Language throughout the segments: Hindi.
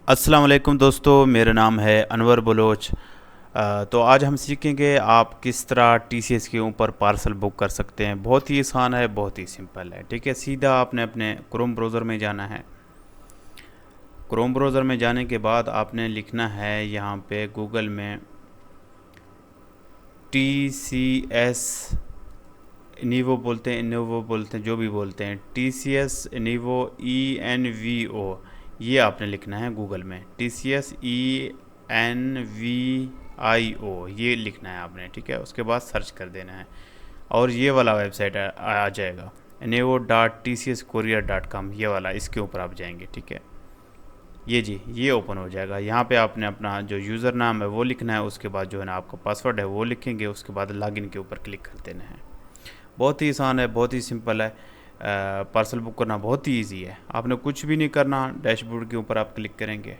अस्सलाम वालेकुम दोस्तों, मेरा नाम है अनवर बलोच। तो आज हम सीखेंगे आप किस तरह टीसीएस के ऊपर पार्सल बुक कर सकते हैं। बहुत ही आसान है, बहुत ही सिंपल है। ठीक है, सीधा आपने अपने क्रोम ब्राउज़र में जाना है। क्रोम ब्राउज़र में जाने के बाद आपने लिखना है यहाँ पे गूगल में TCS इनीवो बोलते हैं, इनोवो बोलते हैं, जो भी बोलते हैं, TCS इनीवो ENVO, ये आपने लिखना है गूगल में। TCS ENVIO ये लिखना है आपने। ठीक है, उसके बाद सर्च कर देना है और ये वाला वेबसाइट आ जाएगा, inevo.tcscourier.com, ये वाला, इसके ऊपर आप जाएंगे। ठीक है, ये जी, ये ओपन हो जाएगा। यहाँ पे आपने अपना जो यूज़र नाम है वो लिखना है, उसके बाद जो है ना आपका पासवर्ड है वो लिखेंगे, उसके बाद लॉगिन के ऊपर क्लिक कर देना है। बहुत ही आसान है, बहुत ही सिंपल है। पार्सल बुक करना बहुत ही इजी है। आपने कुछ भी नहीं करना, डैशबोर्ड के ऊपर आप क्लिक करेंगे।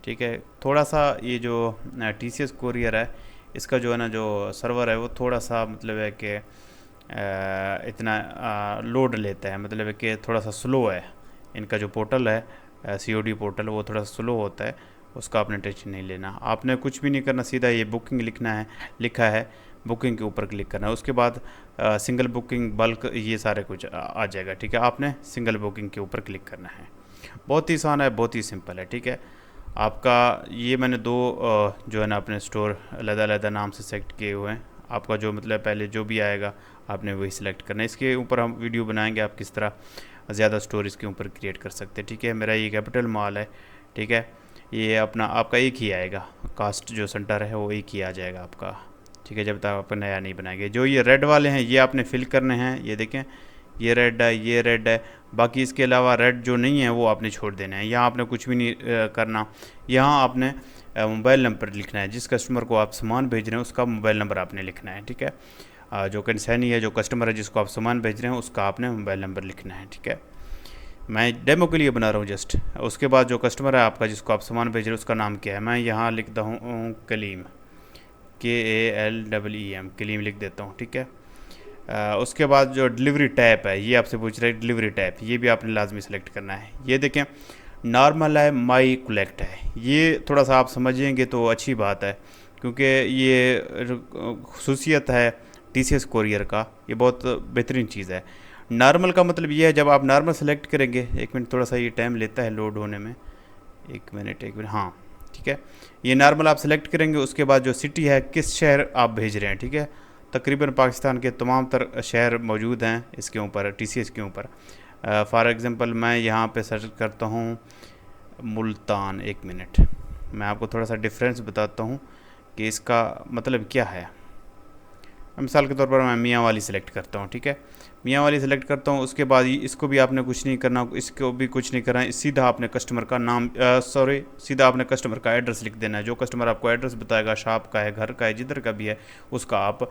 ठीक है, थोड़ा सा ये जो TCS कोरियर है, इसका जो है ना जो सर्वर है वो थोड़ा सा मतलब है कि इतना लोड लेता है, मतलब है कि थोड़ा सा स्लो है। इनका जो पोर्टल है COD पोर्टल, वो थोड़ा सा स्लो होता है, उसका आपने टेंशन नहीं लेना। आपने कुछ भी नहीं करना, सीधा ये बुकिंग लिखना है, लिखा है, बुकिंग के ऊपर क्लिक करना है। उसके बाद सिंगल बुकिंग, बल्क, ये सारे कुछ आ जाएगा। ठीक है, आपने सिंगल बुकिंग के ऊपर क्लिक करना है। बहुत ही आसान है, बहुत ही सिंपल है। ठीक है, आपका ये मैंने दो जो है ना अपने स्टोर अलग-अलग नाम से सेलेक्ट किए हुए हैं। आपका जो मतलब पहले जो भी आएगा आपने वही सिलेक्ट करना है। इसके ऊपर हम वीडियो बनाएंगे, आप किस तरह ज़्यादा स्टोर इसके ऊपर क्रिएट कर सकते हैं। ठीक है, मेरा ये कैपिटल मॉल है। ठीक है, ये अपना आपका एक ही आएगा, कास्ट जो सेंटर है वो एक ही आ जाएगा आपका। ठीक है, जब तक आप नया नहीं बनाएंगे। जो ये रेड वाले हैं ये आपने फिल करने हैं, ये देखें, ये रेड है, ये रेड है। बाकी इसके अलावा रेड जो नहीं है वो आपने छोड़ देना है। यहाँ आपने कुछ भी नहीं करना। यहाँ आपने मोबाइल नंबर लिखना है, जिस कस्टमर को आप सामान भेज रहे हैं उसका मोबाइल नंबर आपने लिखना है। ठीक है, जो कंसर्नी है, जो कस्टमर है जिसको आप सामान भेज रहे हैं, उसका आपने मोबाइल नंबर लिखना है। ठीक है, मैं डेमो के लिए बना रहा हूँ जस्ट। उसके बाद जो कस्टमर है आपका जिसको आप सामान भेज रहे हैं उसका नाम क्या है, मैं यहाँ लिखता हूँ कलीम, KALEEM, कलीम लिख देता हूँ। ठीक है, उसके बाद जो डिलीवरी टाइप है ये आपसे पूछ रहा है, डिलीवरी टाइप ये भी आपने लाजमी सेलेक्ट करना है। ये देखें, नॉर्मल है, माई कलेक्ट है। ये थोड़ा सा आप समझेंगे तो अच्छी बात है, क्योंकि ये खसूसियत है TCS कोरियर का, ये बहुत बेहतरीन चीज़ है। नॉर्मल का मतलब ये है, जब आप नॉर्मल सेलेक्ट करेंगे, एक मिनट थोड़ा सा ये टाइम लेता है लोड होने में, एक मिनट, हाँ। ठीक है, ये नॉर्मल आप सेलेक्ट करेंगे। उसके बाद जो सिटी है, किस शहर आप भेज रहे हैं। ठीक है, तकरीबन पाकिस्तान के तमाम शहर मौजूद हैं इसके ऊपर, TCS के ऊपर। फॉर एग्ज़ाम्पल मैं यहाँ पे सर्च करता हूँ मुल्तान। एक मिनट, मैं आपको थोड़ा सा डिफरेंस बताता हूँ कि इसका मतलब क्या है। मिसाल के तौर पर मैं मियाँ वाली सेलेक्ट करता हूँ। ठीक है, मियाँ वाली सेलेक्ट करता हूँ। उसके बाद इसको भी आपने कुछ नहीं करना, इसको भी कुछ नहीं करना। सीधा आपने कस्टमर का नाम, सीधा आपने कस्टमर का एड्रेस लिख देना है। जो कस्टमर आपको एड्रेस बताएगा, शॉप का है, घर का है, जिधर का भी है, उसका आप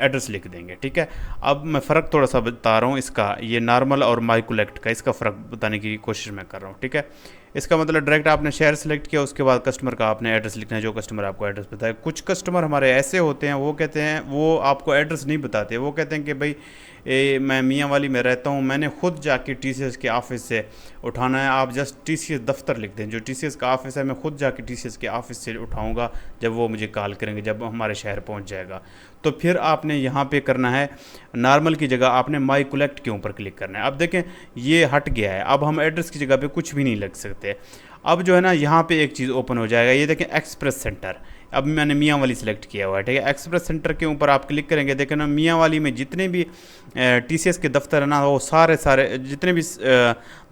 एड्रेस लिख देंगे। ठीक है, अब मैं फ़र्क थोड़ा सा बता रहा हूँ इसका, ये नॉर्मल और माई कलेक्ट का, इसका फ़र्क बताने की कोशिश मैं कर रहा हूँ। ठीक है, इसका मतलब डायरेक्ट आपने शहर सेलेक्ट किया, उसके बाद कस्टमर का आपने एड्रेस लिखना है, जो कस्टमर आपको एड्रेस बताए। कुछ कस्टमर हमारे ऐसे होते हैं, वो कहते हैं, वो आपको एड्रेस नहीं बताते, वो कहते हैं कि भाई मैं मियाँ वाली में रहता हूँ, मैंने खुद जाके TCS के ऑफ़िस से उठाना है। आप जस्ट TCS दफ्तर लिख दें, जो TCS का ऑफ़िस है, मैं खुद जाके TCS के ऑफ़िस से उठाऊँगा जब वो मुझे कॉल करेंगे, जब हमारे शहर पहुँच जाएगा। तो फिर आपने यहाँ पे करना है, नॉर्मल की जगह आपने माई कलेक्ट के ऊपर क्लिक करना है। अब देखें ये हट गया है, अब हम एड्रेस की जगह पे कुछ भी नहीं लग सकते। अब जो है ना यहाँ पे एक चीज़ ओपन हो जाएगा, ये देखें एक्सप्रेस सेंटर। अब मैंने मियाँ वाली सेलेक्ट किया हुआ है। ठीक है, एक्सप्रेस सेंटर के ऊपर आप क्लिक करेंगे, देखें ना मियाँ वाली में जितने भी TCS के दफ्तर है ना, वो सारे जितने भी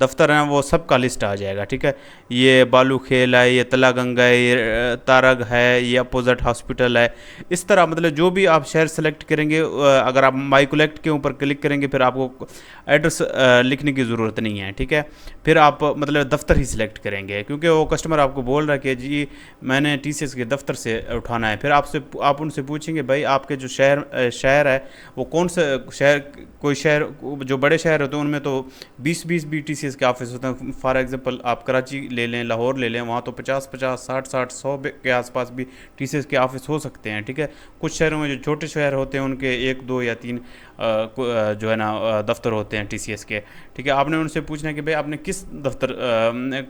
दफ्तर हैं वो सब का लिस्ट आ जाएगा। ठीक है, ये बालू खेल है, ये तला गंगा है, ये तारग है, ये अपोजिट हॉस्पिटल है। इस तरह मतलब जो भी आप शहर सेलेक्ट करेंगे, अगर आप माई कलेक्ट के ऊपर क्लिक करेंगे फिर आपको एड्रेस लिखने की ज़रूरत नहीं है। ठीक है, फिर आप मतलब दफ्तर ही सिलेक्ट करेंगे, क्योंकि वो कस्टमर आपको बोल रहा है कि जी मैंने TCS के दफ्तर से उठाना है। फिर आप उनसे पूछेंगे भाई आपके जो शहर है वो कौन सा शहर, कोई शहर, जो बड़े शहर होते हैं उनमें तो 20-20 भी TCS के ऑफिस होते हैं। फॉर एग्जांपल आप कराची ले लें, लाहौर ले लें, वहाँ तो 50-50, 60-60, 100 के आसपास भी TCS के ऑफिस हो सकते हैं। ठीक है, कुछ शहरों में जो छोटे शहर होते हैं उनके 1, 2 या 3 जो है ना दफ्तर होते हैं TCS के। ठीक है, आपने उनसे पूछना है कि भाई आपने किस दफ्तर,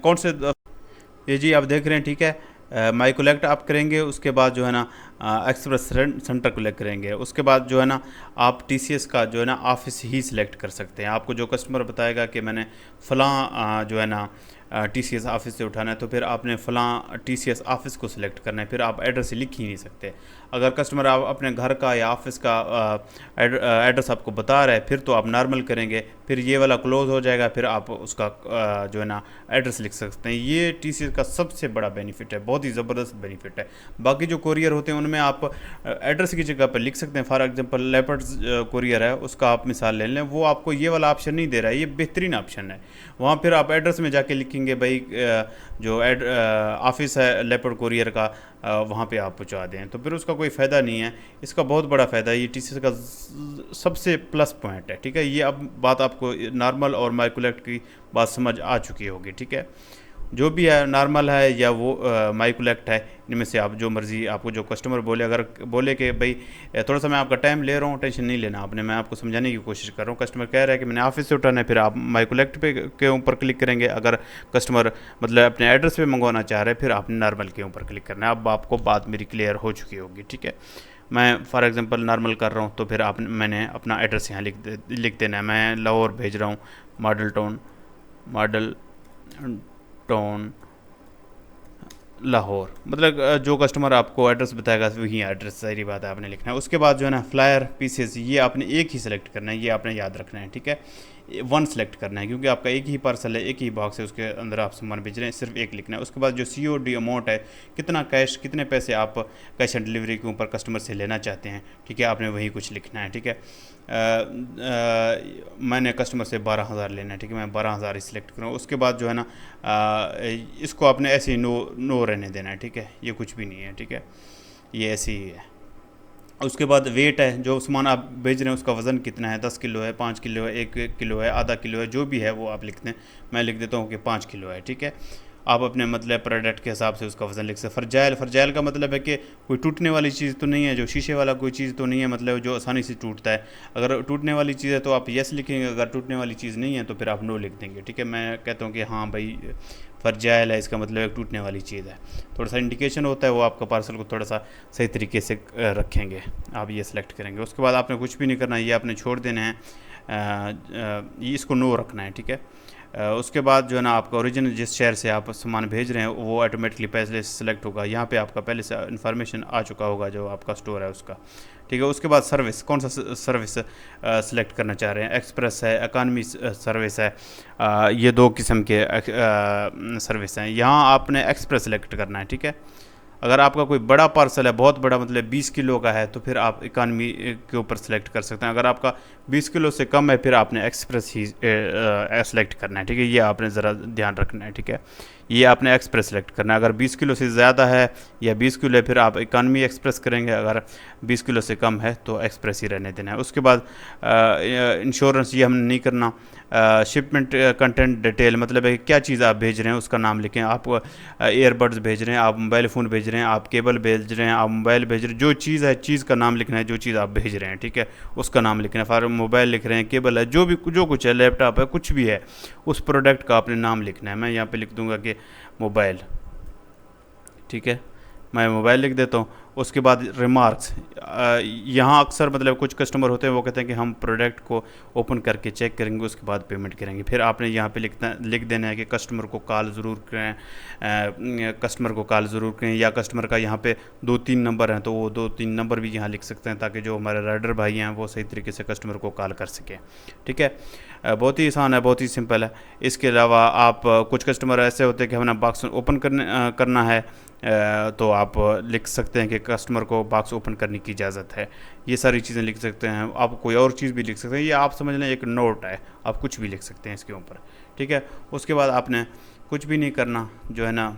कौन से ये जी आप देख रहे हैं, ठीक है। माई कलेक्ट आप करेंगे, उसके बाद जो है ना एक्सप्रेस सेंटर कलेक्ट करेंगे। उसके बाद जो है ना आप टीसीएस का जो है ना ऑफिस ही सिलेक्ट कर सकते हैं। आपको जो कस्टमर बताएगा कि मैंने फ़लाँ जो है ना टीसीएस ऑफिस से उठाना है, तो फिर आपने फ़लाँ टीसीएस ऑफिस को सिलेक्ट करना है। फिर आप एड्रेस लिख ही नहीं सकते। अगर कस्टमर आप अपने घर का या ऑफिस का एड्रेस आपको बता रहा है, फिर तो आप नॉर्मल करेंगे, फिर ये वाला क्लोज हो जाएगा, फिर आप उसका जो है ना एड्रेस लिख सकते हैं। ये टीसीएस का सबसे बड़ा बेनिफिट है, बहुत ही ज़बरदस्त बेनिफिट है। बाकी जो कोरियर होते हैं उनमें आप एड्रेस की जगह पर लिख सकते हैं। फॉर एग्जांपल लेपर्ड्स कोरियर है, उसका आप मिसाल ले लें, वो आपको ये वाला ऑप्शन नहीं दे रहा है। ये बेहतरीन ऑप्शन है। वहाँ फिर आप एड्रेस में जाके लिखेंगे भाई जो ऑफिस है लेपर्ड कोरियर का, वहाँ पे आप पहुँचा दें, तो फिर उसका कोई फ़ायदा नहीं है। इसका बहुत बड़ा फ़ायदा है, ये टीसीएस का सबसे प्लस पॉइंट है, ठीक है। ये अब बात आपको नॉर्मल और माई कलेक्ट की बात समझ आ चुकी होगी, ठीक है। जो भी है, नॉर्मल है या वो माई कलेक्ट है, इनमें से आप जो मर्ज़ी, आपको जो कस्टमर बोले, अगर बोले कि भाई थोड़ा सा मैं आपका टाइम ले रहा हूँ, टेंशन नहीं लेना आपने, मैं आपको समझाने की कोशिश कर रहा हूँ। कस्टमर कह रहा है कि मैंने ऑफिस से उठाना है, फिर आप माई कलेक्ट पे के ऊपर क्लिक करेंगे। अगर कस्टमर मतलब अपने एड्रेस पे मंगवाना चाह रहे हैं, फिर आपने नॉर्मल के ऊपर क्लिक करना है। अब आपको बात मेरी क्लियर हो चुकी होगी, ठीक है। मैं फॉर एग्जांपल नॉर्मल कर रहा हूँ, तो फिर मैंने अपना एड्रेस यहाँ लिख देना है। मैं लाहौर भेज रहा हूँ, मॉडल टाउन लाहौर, मतलब जो कस्टमर आपको एड्रेस बताएगा वही एड्रेस, सारी बात है, आपने लिखना है। उसके बाद जो है ना फ्लायर पीसेस, ये आपने एक ही सेलेक्ट करना है, ये आपने याद रखना है, ठीक है। वन सेलेक्ट करना है, क्योंकि आपका एक ही पार्सल है, एक ही बॉक्स है, उसके अंदर आप सामान भेज रहे हैं, सिर्फ एक लिखना है। उसके बाद जो COD अमाउंट है, कितना कैश, कितने पैसे आप कैश ऑन डिलीवरी के ऊपर कस्टमर से लेना चाहते हैं, ठीक है, आपने वही कुछ लिखना है, ठीक है। मैंने कस्टमर से 12,000 लेना है, ठीक है, मैं 12,000 ही सिलेक्ट करूँ। उसके बाद जो है ना इसको आपने ऐसे ही नो रहने देना है, ठीक है, ये कुछ भी नहीं है, ठीक है, ये ऐसे ही है। उसके बाद वेट है, जो सामान आप भेज रहे हैं उसका वज़न कितना है, 10 किलो है, 5 किलो है, 1 किलो है, आधा किलो है, जो भी है वो आप लिखते हैं। मैं लिख देता हूँ कि 5 किलो है, ठीक है। आप अपने मतलब प्रोडक्ट के हिसाब से उसका वज़न लिख सकते। फर्जाइल का मतलब है कि कोई टूटने वाली चीज़ तो नहीं है, जो शीशे वाला कोई चीज़ तो नहीं है, मतलब जो आसानी से टूटता है। अगर टूटने वाली चीज़ है तो आप यस लिखेंगे, अगर टूटने वाली चीज़ नहीं है तो फिर आप नो लिख देंगे, ठीक है। मैं कहता हूँ कि हाँ भाई फर्जाइल है, इसका मतलब एक टूटने वाली चीज़ है, थोड़ा सा इंडिकेशन होता है, वो आपका पार्सल को थोड़ा सा सही तरीके से रखेंगे। आप ये सिलेक्ट करेंगे। उसके बाद आपने कुछ भी नहीं करना, ये आपने छोड़ देना है, ये इसको नो रखना है, ठीक है। उसके बाद जो है ना आपका ओरिजिनल जिस शहर से आप सामान भेज रहे हैं वो ऑटोमेटिकली पहले से सिलेक्ट होगा। यहाँ पे आपका पहले से इन्फॉर्मेशन आ चुका होगा जो आपका स्टोर है उसका, ठीक है। उसके बाद सर्विस, कौन सा सर्विस सिलेक्ट करना चाह रहे हैं, एक्सप्रेस है, इकॉनमी सर्विस है, ये दो किस्म के सर्विस हैं। यहाँ आपने एक्सप्रेस सेलेक्ट करना है, ठीक है। अगर आपका कोई बड़ा पार्सल है, बहुत बड़ा, मतलब 20 किलो का है, तो फिर आप इकानमी के ऊपर सेलेक्ट कर सकते हैं। अगर आपका 20 किलो से कम है, फिर आपने एक्सप्रेस ही सेलेक्ट करना है, ठीक है। ये आपने ज़रा ध्यान रखना है, ठीक है। ये आपने एक्सप्रेस सेलेक्ट करना है। अगर 20 किलो से ज़्यादा है या 20 किलो है, फिर आप इकानमी एक्सप्रेस करेंगे। अगर 20 किलो से कम है तो एक्सप्रेस ही रहने देना है। उसके बाद इंश्योरेंस, ये हमने नहीं करना। शिपमेंट कंटेंट डिटेल, मतलब है क्या चीज़ आप भेज रहे हैं उसका नाम लिखें। आप एयरबड्स भेज रहे हैं, आप मोबाइल फ़ोन भेज रहे हैं, आप केबल भेज रहे हैं, आप मोबाइल भेज रहे हैं, जो चीज़ है चीज़ का नाम लिखना है, जो चीज़ आप भेज रहे हैं, ठीक है, उसका नाम लिखना है। फॉर मोबाइल लिख रहे हैं, केबल है, जो कुछ है, लैपटॉप है, कुछ भी है, उस प्रोडक्ट का आपने नाम लिखना है। मैं यहाँ पे लिख दूंगा कि मोबाइल, ठीक है, मैं मोबाइल लिख देता हूँ। उसके बाद रिमार्क्स, यहाँ अक्सर मतलब कुछ कस्टमर होते हैं वो कहते हैं कि हम प्रोडक्ट को ओपन करके चेक करेंगे उसके बाद पेमेंट करेंगे। फिर आपने यहाँ पे लिख देना है कि कस्टमर को कॉल ज़रूर करें, कस्टमर को कॉल ज़रूर करें, या कस्टमर का यहाँ पे 2-3 नंबर हैं तो वो 2-3 नंबर भी यहाँ लिख सकते हैं, ताकि जो हमारे राइडर भाई हैं वो सही तरीके से कस्टमर को कॉल कर सकें, ठीक है। बहुत ही आसान है, बहुत ही सिंपल है। इसके अलावा आप कुछ कस्टमर ऐसे होते हैं कि हमें बॉक्स ओपन करना है, तो आप लिख सकते हैं कि कस्टमर को बॉक्स ओपन करने की इजाज़त है। ये सारी चीज़ें लिख सकते हैं। आप कोई और चीज़ भी लिख सकते हैं, ये आप समझ लें एक नोट है, आप कुछ भी लिख सकते हैं इसके ऊपर, ठीक है। उसके बाद आपने कुछ भी नहीं करना, जो है ना,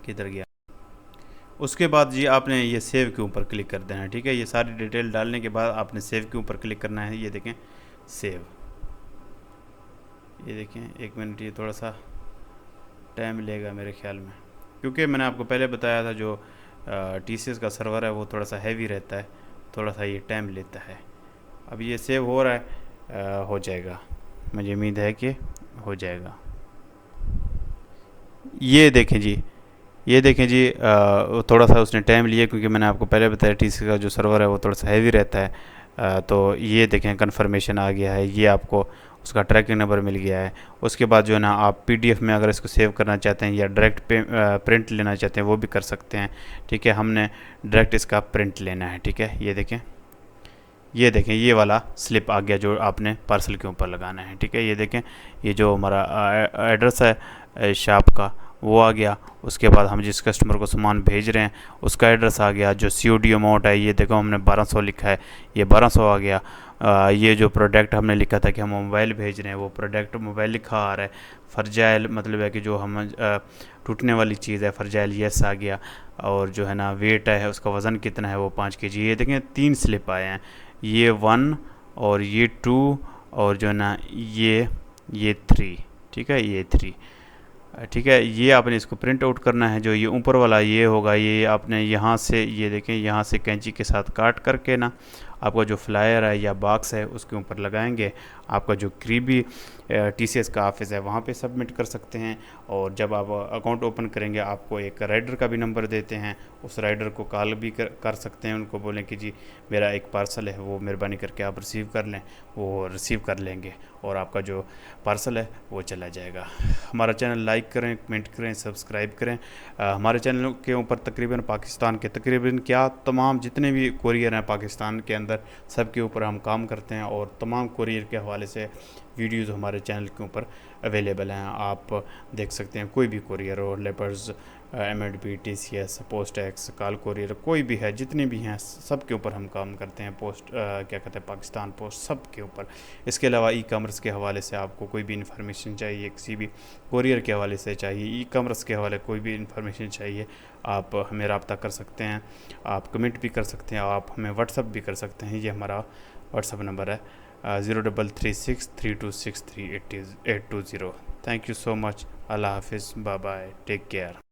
किधर गया, उसके बाद जी आपने ये सेव के ऊपर क्लिक कर देना है, ठीक है। ये सारी डिटेल डालने के बाद आपने सेव के ऊपर क्लिक करना है। ये देखें सेव, ये देखें, 1 मिनट, ये थोड़ा सा टाइम लेगा मेरे ख्याल में, क्योंकि मैंने आपको पहले बताया था जो TCS का सर्वर है वो थोड़ा सा हैवी रहता है, थोड़ा सा ये टाइम लेता है। अब ये सेव हो रहा है, हो जाएगा, मुझे उम्मीद है कि हो जाएगा। ये देखें जी, ये देखें जी, थोड़ा सा उसने टाइम लिया क्योंकि मैंने आपको पहले बताया टीसी का जो सर्वर है वो थोड़ा सा हैवी रहता है। तो ये देखें कन्फर्मेशन आ गया है, ये आपको उसका ट्रैकिंग नंबर मिल गया है। उसके बाद जो है ना आप पीडीएफ में अगर इसको सेव करना चाहते हैं या डायरेक्ट प्रिंट लेना चाहते हैं वो भी कर सकते हैं। ठीक है, हमने डायरेक्ट इसका प्रिंट लेना है। ठीक है, ये देखें, ये देखें ये वाला स्लिप आ गया जो आपने पार्सल के ऊपर लगाना है। ठीक है, ये देखें ये जो हमारा एड्रेस है शॉप का वो आ गया। उसके बाद हम जिस कस्टमर को सामान भेज रहे हैं उसका एड्रेस आ गया। जो COD अमाउंट है ये देखो हमने 1200 लिखा है, ये 1200 आ गया। ये जो प्रोडक्ट हमने लिखा था कि हम मोबाइल भेज रहे हैं वो प्रोडक्ट मोबाइल लिखा आ रहा है। फर्जाइल मतलब है कि जो हम टूटने वाली चीज़ है, फर्जाइल यस आ गया। और जो है ना वेट है उसका वज़न कितना है वो 5 kg। ये देखें 3 स्लिप आए हैं, ये 1 और ये 2 और जो है ना ये 3। ठीक है, ये 3। ठीक है, ये आपने इसको प्रिंट आउट करना है। जो ये ऊपर वाला ये होगा ये आपने यहाँ से ये देखें यहाँ से कैंची के साथ काट करके ना आपका जो फ्लायर है या बॉक्स है उसके ऊपर लगाएंगे। आपका जो करीबी TCS का ऑफिस है वहाँ पे सबमिट कर सकते हैं। और जब आप अकाउंट ओपन करेंगे आपको एक राइडर का भी नंबर देते हैं, उस राइडर को कॉल भी कर सकते हैं। उनको बोलें कि जी मेरा एक पार्सल है वो मेहरबानी करके आप रिसीव कर लें, वो रिसीव कर लेंगे और आपका जो पार्सल है वो चला जाएगा। हमारा चैनल लाइक करें, कमेंट करें, सब्सक्राइब करें। हमारे चैनल के ऊपर तकरीबन पाकिस्तान के तकरीबन क्या तमाम जितने भी कोरियर हैं पाकिस्तान के अंदर सब के ऊपर हम काम करते हैं और तमाम कोरियर के हवाले से वीडियोज़ हमारे चैनल के ऊपर अवेलेबल हैं। आप देख सकते हैं कोई भी कोरियर हो, lepers, M&P, TCS, post x, काल कोरियर, कोई भी है, जितने भी हैं सब के ऊपर हम काम करते हैं। क्या कहते हैं पाकिस्तान पोस्ट सब के ऊपर। इसके अलावा ई-कॉमर्स के हवाले से आपको कोई भी इन्फॉर्मेशन चाहिए, किसी भी कोरियर के हवाले से चाहिए, ई-कॉमर्स के हवाले कोई भी इन्फॉर्मेशन चाहिए, आप हमें रब्ता कर सकते हैं। आप कमेंट भी कर सकते हैं, आप हमें व्हाट्सअप भी कर सकते हैं। ये हमारा व्हाट्सअप नंबर है 033632638820। Thank you so much. अल्लाह हाफिज़, बाय बाय, टेक केयर।